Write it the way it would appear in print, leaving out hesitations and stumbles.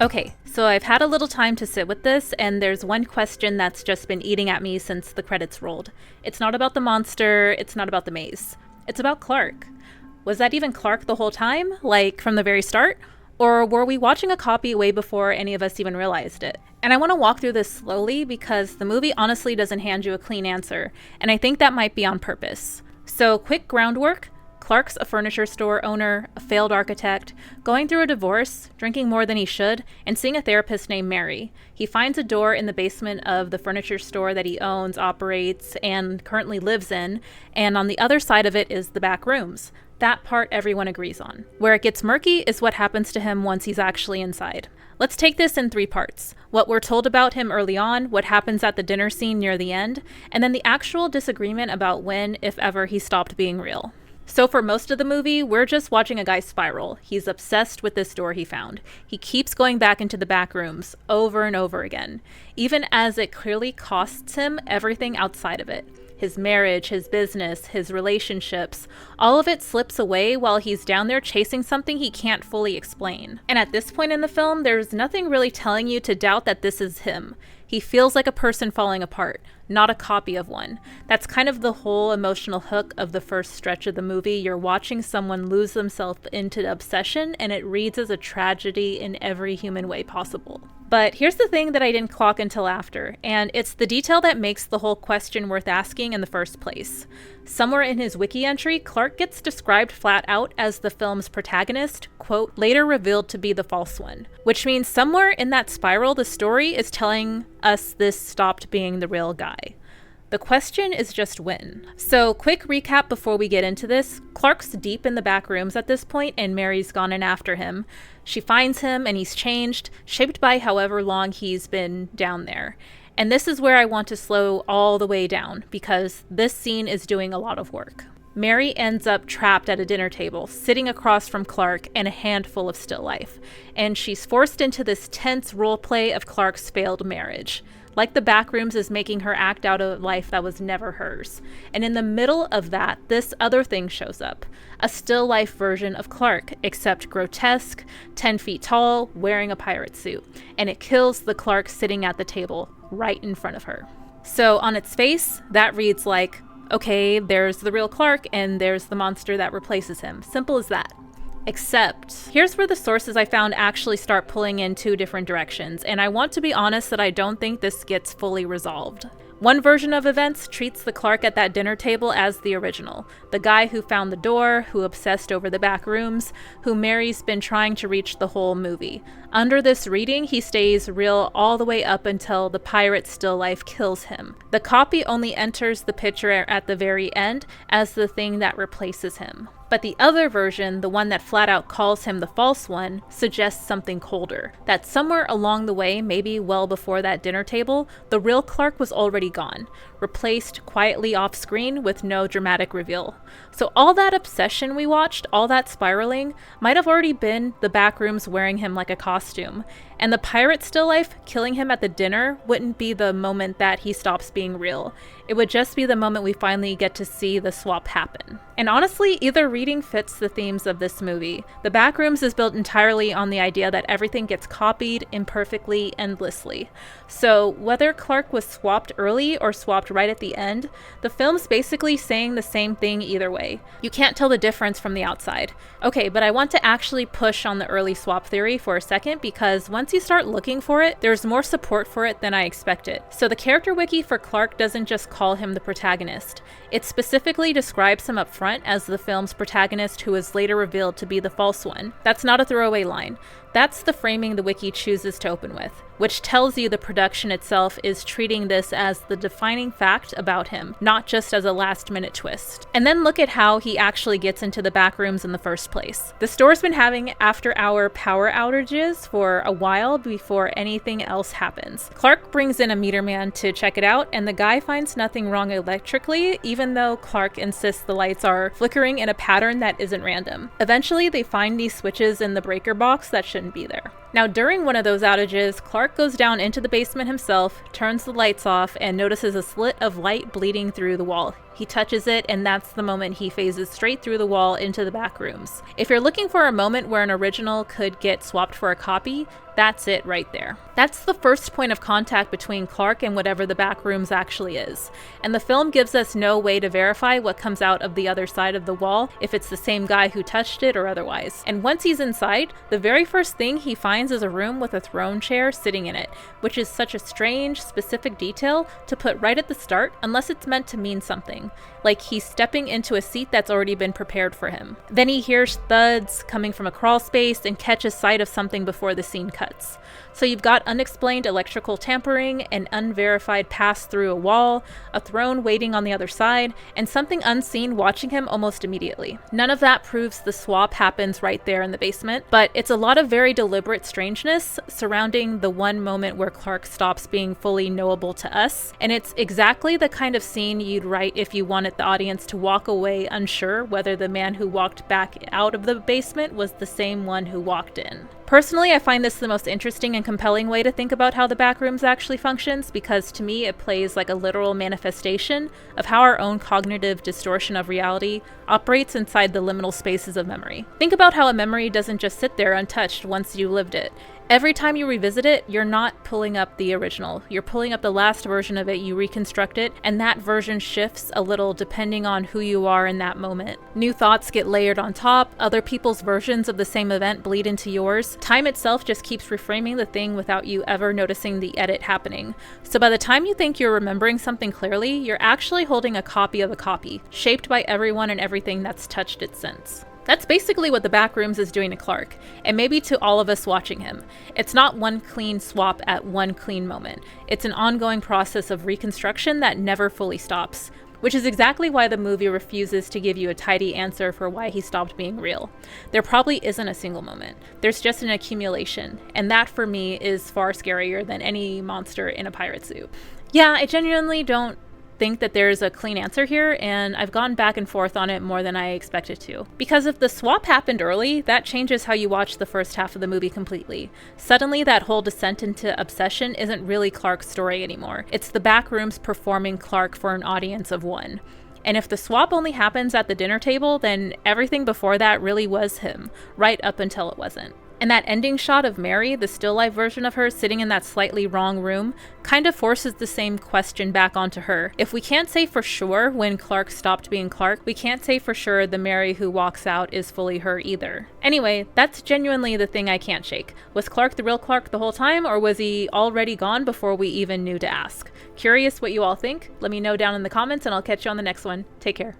Okay, so I've had a little time to sit with this, and there's one question that's just been eating at me since the credits rolled. It's not about the monster, it's not about the maze. It's about Clark. Was that even Clark the whole time, like from the very start? Or were we watching a copy way before any of us even realized it? And I want to walk through this slowly because the movie honestly doesn't hand you a clean answer, and I think that might be on purpose. So, quick groundwork. Clark's a furniture store owner, a failed architect, going through a divorce, drinking more than he should, and seeing a therapist named Mary. He finds a door in the basement of the furniture store that he owns, operates, and currently lives in, and on the other side of it is the back rooms. That part everyone agrees on. Where it gets murky is what happens to him once he's actually inside. Let's take this in 3 parts. What we're told about him early on, what happens at the dinner scene near the end, and then the actual disagreement about when, if ever, he stopped being real. So for most of the movie, we're just watching a guy spiral. He's obsessed with this door he found. He keeps going back into the back rooms over and over again, even as it clearly costs him everything outside of it. His marriage, his business, his relationships, all of it slips away while he's down there chasing something he can't fully explain. And at this point in the film, there's nothing really telling you to doubt that this is him. He feels like a person falling apart, not a copy of one. That's kind of the whole emotional hook of the first stretch of the movie. You're watching someone lose themselves into obsession, and it reads as a tragedy in every human way possible. But here's the thing that I didn't clock until after, and it's the detail that makes the whole question worth asking in the first place. Somewhere in his wiki entry, Clark gets described flat out as the film's protagonist, quote, later revealed to be the false one. Which means somewhere in that spiral, the story is telling us this stopped being the real guy. The question is just when. So, quick recap before we get into this. Clark's deep in the back rooms at this point, and Mary's gone in after him. She finds him, and he's changed, shaped by however long he's been down there. And this is where I want to slow all the way down, because this scene is doing a lot of work. Mary ends up trapped at a dinner table, sitting across from Clark and a handful of still life. And she's forced into this tense role play of Clark's failed marriage. Like the Backrooms is making her act out a life that was never hers. And in the middle of that, this other thing shows up. A still life version of Clark, except grotesque, 10 feet tall, wearing a pirate suit. And it kills the Clark sitting at the table, right in front of her. So on its face, that reads like, okay, there's the real Clark and there's the monster that replaces him. Simple as that. Except, here's where the sources I found actually start pulling in 2 different directions, and I want to be honest that I don't think this gets fully resolved. One version of events treats the Clark at that dinner table as the original, the guy who found the door, who obsessed over the back rooms, who Mary's been trying to reach the whole movie. Under this reading, he stays real all the way up until the pirate still life kills him. The copy only enters the picture at the very end as the thing that replaces him. But the other version, the one that flat out calls him the false one, suggests something colder. That somewhere along the way, maybe well before that dinner table, the real Clark was already gone, replaced quietly off screen with no dramatic reveal. So all that obsession we watched, all that spiraling, might have already been the Backrooms wearing him like a costume. And the pirate still life killing him at the dinner wouldn't be the moment that he stops being real. It would just be the moment we finally get to see the swap happen. And honestly, either reading fits the themes of this movie. The Backrooms is built entirely on the idea that everything gets copied imperfectly, endlessly. So whether Clark was swapped early or swapped right at the end, the film's basically saying the same thing either way. You can't tell the difference from the outside. Okay, but I want to actually push on the early swap theory for a second, because once you start looking for it, there's more support for it than I expected. So the character wiki for Clark doesn't just call him the protagonist. It specifically describes him up front as the film's protagonist who is later revealed to be the false one. That's not a throwaway line. That's the framing the wiki chooses to open with, which tells you the production itself is treating this as the defining fact about him, not just as a last-minute twist. And then look at how he actually gets into the back rooms in the first place. The store's been having after-hour power outages for a while before anything else happens. Clark brings in a meter man to check it out, and the guy finds nothing wrong electrically, even though Clark insists the lights are flickering in a pattern that isn't random. Eventually, they find these switches in the breaker box that shouldn't be there. Now, during one of those outages, Clark goes down into the basement himself, turns the lights off, and notices a slit of light bleeding through the wall. He touches it, and that's the moment he phases straight through the wall into the back rooms. If you're looking for a moment where an original could get swapped for a copy, that's it right there. That's the first point of contact between Clark and whatever the back rooms actually is. And the film gives us no way to verify what comes out of the other side of the wall, if it's the same guy who touched it or otherwise. And once he's inside, the very first thing he finds is a room with a throne chair sitting in it, which is such a strange, specific detail to put right at the start unless it's meant to mean something. Like he's stepping into a seat that's already been prepared for him. Then he hears thuds coming from a crawl space and catches sight of something before the scene cuts. So you've got unexplained electrical tampering, an unverified pass through a wall, a throne waiting on the other side, and something unseen watching him almost immediately. None of that proves the swap happens right there in the basement, but it's a lot of very deliberate strangeness surrounding the one moment where Clark stops being fully knowable to us, and it's exactly the kind of scene you'd write if you wanted the audience to walk away unsure whether the man who walked back out of the basement was the same one who walked in. Personally, I find this the most interesting and compelling way to think about how the Backrooms actually functions, because to me it plays like a literal manifestation of how our own cognitive distortion of reality operates inside the liminal spaces of memory. Think about how a memory doesn't just sit there untouched once you lived it. Every time you revisit it, you're not pulling up the original. You're pulling up the last version of it, you reconstruct it, and that version shifts a little depending on who you are in that moment. New thoughts get layered on top, other people's versions of the same event bleed into yours. Time itself just keeps reframing the thing without you ever noticing the edit happening. So by the time you think you're remembering something clearly, you're actually holding a copy of a copy, shaped by everyone and everything that's touched it since. That's basically what the Backrooms is doing to Clark, and maybe to all of us watching him. It's not one clean swap at one clean moment. It's an ongoing process of reconstruction that never fully stops, which is exactly why the movie refuses to give you a tidy answer for why he stopped being real. There probably isn't a single moment. There's just an accumulation, and that for me is far scarier than any monster in a pirate suit. Yeah, I genuinely don't think that there's a clean answer here, and I've gone back and forth on it more than I expected to. Because if the swap happened early, that changes how you watch the first half of the movie completely. Suddenly that whole descent into obsession isn't really Clark's story anymore. It's the Backrooms performing Clark for an audience of one. And if the swap only happens at the dinner table, then everything before that really was him, right up until it wasn't. And that ending shot of Mary, the still life version of her sitting in that slightly wrong room, kind of forces the same question back onto her. If we can't say for sure when Clark stopped being Clark, we can't say for sure the Mary who walks out is fully her either. Anyway, that's genuinely the thing I can't shake. Was Clark the real Clark the whole time, or was he already gone before we even knew to ask? Curious what you all think? Let me know down in the comments, and I'll catch you on the next one. Take care.